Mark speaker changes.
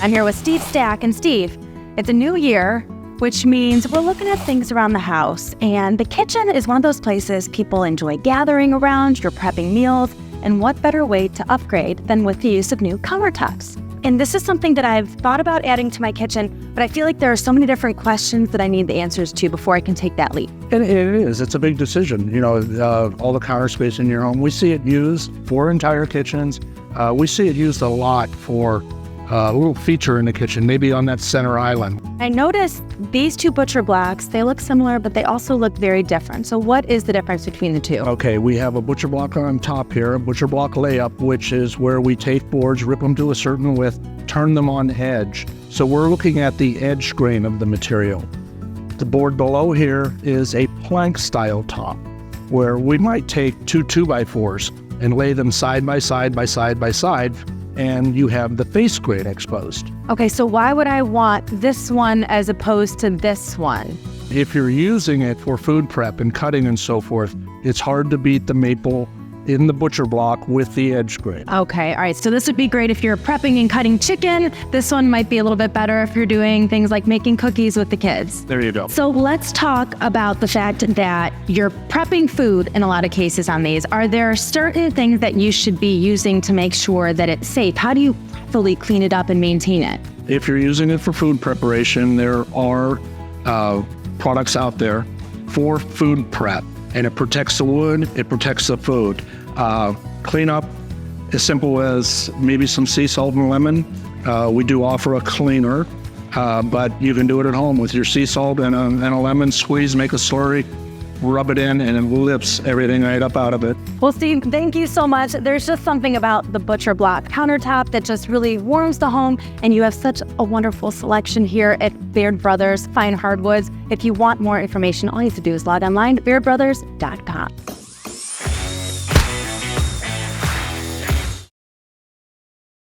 Speaker 1: I'm here with Steve Stack, and Steve, it's a new year, which means we're looking at things around the house, and the kitchen is one of those places people enjoy gathering around. You're prepping meals, and what better way to upgrade than with the use of new countertops? And this is something that I've thought about adding to my kitchen, but I feel like there are so many different questions that I need the answers to before I can take that leap.
Speaker 2: It is. It's a big decision. You know, all the counter space in your home. We see it used for entire kitchens. We see it used a lot for a little feature in the kitchen, maybe on that center island.
Speaker 1: I noticed these two Butcherblocks, they look similar, but they also look very different. So what is the difference between the two?
Speaker 2: Okay, we have a Butcherblock on top here, a Butcherblock layup, which is where we take boards, rip them to a certain width, turn them on edge. So we're looking at the edge grain of the material. The board below here is a plank style top, where we might take two 2x4s and lay them side by side by side by side, and you have the face grain exposed.
Speaker 1: Okay, so why would I want this one as opposed to this one?
Speaker 2: If you're using it for food prep and cutting and so forth, it's hard to beat the maple in the Butcherblock with the edge grain.
Speaker 1: Okay, all right, so this would be great if you're prepping and cutting chicken. This one might be a little bit better if you're doing things like making cookies with the kids.
Speaker 2: There you go.
Speaker 1: So let's talk about the fact that you're prepping food in a lot of cases on these. Are there certain things that you should be using to make sure that it's safe? How do you fully clean it up and maintain it?
Speaker 2: If you're using it for food preparation, there are products out there for food prep, and it protects the wood, it protects the food. Cleanup, as simple as maybe some sea salt and lemon. We do offer a cleaner, but you can do it at home with your sea salt and a lemon squeeze, make a slurry, rub it in, and it lifts everything right up out of it.
Speaker 1: Well, Steve, thank you so much. There's just something about the Butcherblock countertop that just really warms the home, and you have such a wonderful selection here at Baird Brothers Fine Hardwoods. If you want more information, all you have to do is log online to bairdbrothers.com.